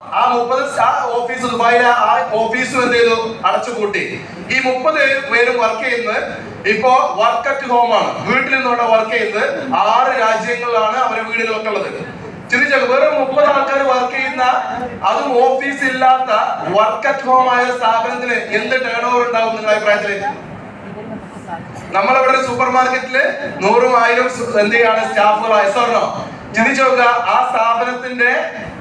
ആ 30 ഓഫീസ് ദുബായിലെ ആ ഓഫീസും എന്ത് ചെയ്തു? അടച്ചുപൂട്ടി. ഈ 30 പേരും വർക്ക് ചെയ്യുന്നത് ഇപ്പോ വർക്ക് അറ്റ് ഹോം ആണ്. വീട്ടിൽ നിന്നുള്ള വർക്ക് ചെയ്യുന്നത് 6 രാജ്യങ്ങളിലാണ് അവരുടെ വീടുകളൊക്കെ ഉള്ളത്. ചിന്തിച്ചു, വെറും 30 ആൾക്കാർ വർക്ക് ചെയ്യുന്ന, അതും ഓഫീസ് ഇല്ലാത്ത വർക്ക് അറ്റ് ഹോം ആയ സ്ഥാപനത്തിന് എന്ത് ടേൺ ഓവർ ഉണ്ടാവും നിങ്ങളുടെ അഭിപ്രായത്തില്? നമ്മളിവിടെ സൂപ്പർ മാർക്കറ്റില് 100,000 എന്ത് ചെയ്യാണ് സ്റ്റാഫുകളായ സ്വർണ്ണോ ചിന്തിച്ചു നോക്കുക. ആ സ്ഥാപനത്തിന്റെ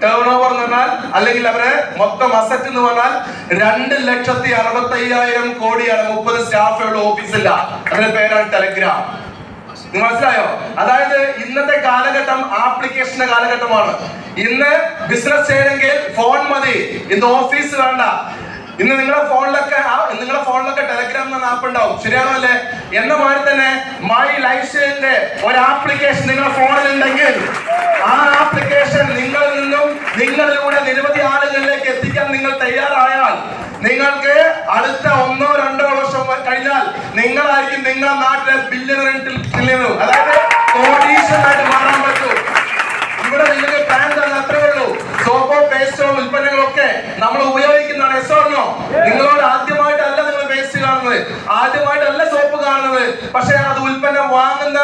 ടേൺ ഓവർ എന്ന് പറഞ്ഞാൽ, അല്ലെങ്കിൽ അവരെ മൊത്തം അസറ്റ് എന്ന് പറഞ്ഞാൽ 2,65,000 കോടിയാണ്. 30 സ്റ്റാഫുകളുടെ ഓഫീസില്ല. അതിന്റെ പേരാണ് ടെലഗ്രാം. നിങ്ങൾ മനസ്സിലായോ? അതായത് ഇന്നത്തെ കാലഘട്ടം ആപ്ലിക്കേഷന്റെ കാലഘട്ടമാണ്. ഇന്ന് ബിസിനസ് ചെയ്യണമെങ്കിൽ ഫോൺ മതി, ഇന്ന് ഓഫീസ് വേണ്ട. ഇന്ന് നിങ്ങളുടെ ഫോണിലൊക്കെ ടെലഗ്രാം എന്ന ആപ്പ് ഉണ്ടാവും, ശരിയാണോ അല്ലേ? എന്ന മാതിരി തന്നെ മൈ ലൈഫ് സ്റ്റൈലിന്റെ ഒരു ആപ്ലിക്കേഷൻ നിങ്ങളുടെ ഫോണിൽ ഉണ്ടെങ്കിൽ ആ ആപ്ലിക്കേഷൻ നിങ്ങളിൽ നിന്നും നിങ്ങളിലൂടെ നിരവധി ആളുകളിലേക്ക് എത്തിക്കാൻ നിങ്ങൾ തയ്യാറായാൽ, നിങ്ങൾക്ക് അടുത്ത 1-2 വർഷം കഴിഞ്ഞാൽ നിങ്ങളായിരിക്കും നിങ്ങളുടെ നാട്ടിലെ ബില്യണർ, അതായത് കോടീശ്വരനായിട്ട് മാറാൻ പറ്റും. ഇവിടെ നിങ്ങൾക്ക് പ്ലാൻ തന്നെ അത്രേ ഉള്ളൂ. സോപ്പോ പേസ്റ്റോ ഉൽപ്പന്നങ്ങളൊക്കെ നമ്മൾ ഉപയോഗിക്കുന്നതാണ്. എസ്സോർണോ? നിങ്ങളോട് ആദ്യമായിട്ടല്ല നിങ്ങൾ പേസ്റ്റ് കാണുന്നത്, ആദ്യമായിട്ടല്ല സോപ്പ് കാണുന്നത്. പക്ഷെ അത് ഉൽപ്പന്നം വാങ്ങുന്ന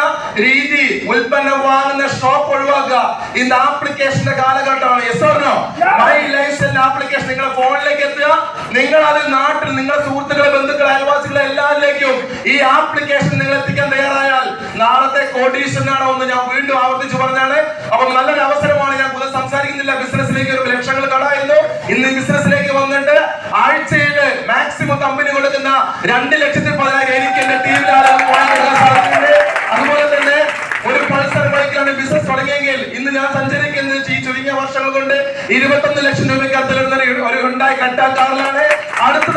രീതി, ഉൽപ്പന്നം വാങ്ങുന്ന ഷോപ്പ് ഒഴിവാക്കുക. ഇത് ആപ്ലിക്കേഷന്റെ കാലഘട്ടമാണ്. എസ്സോർണോ? മൈ ലൈഫ് സ്റ്റൈൽ ആപ്ലിക്കേഷൻ നിങ്ങളുടെ ഫോണിലേക്ക് എത്തുക. നിങ്ങൾ അത് നാട്ടിൽ നിങ്ങളുടെ സുഹൃത്തുക്കളെ, ബന്ധുക്കളെ, അയൽവാസികളെ എല്ലാവരിലേക്കും ഈ ആപ്ലിക്കേഷൻ നിങ്ങൾ എത്തിക്കാൻ തയ്യാറായാൽ നാളത്തെ കോടീശ്വരനാണോ എന്ന് ഞാൻ വീണ്ടും ആവർത്തിച്ച് പറഞ്ഞാണ്. അപ്പം നല്ലൊരു അവസരമാണ്. ഞാൻ കൂടുതൽ സംസാരിക്കുന്നില്ല. ബിസിനസ്സിലേക്ക് ഒരു ലക്ഷങ്ങൾ കടായിരുന്നു. ഇന്ന് ബിസിനസ്സിലേക്ക് വന്നിട്ട് ആഴ്ചയിൽ മാക്സിമം കമ്പനി കൊടുക്കുന്ന 2,10,000 എനിക്ക് എന്റെ ടീമിൽ സാധിച്ചിട്ടുണ്ട്. അതുപോലെ തന്നെ ഒരു പൾസർ ബൈക്കിലാണ് ബിസിനസ് തുടങ്ങിയെങ്കിൽ ഇന്ന് ഞാൻ സഞ്ചരിക്കുന്നത് ഈ ചുരുങ്ങിയ വർഷങ്ങൾ കൊണ്ട് 21 ലക്ഷം രൂപയ്ക്ക് ഒരു ഉണ്ടായി കട്ടാ കാറിലാണ്. അടുത്ത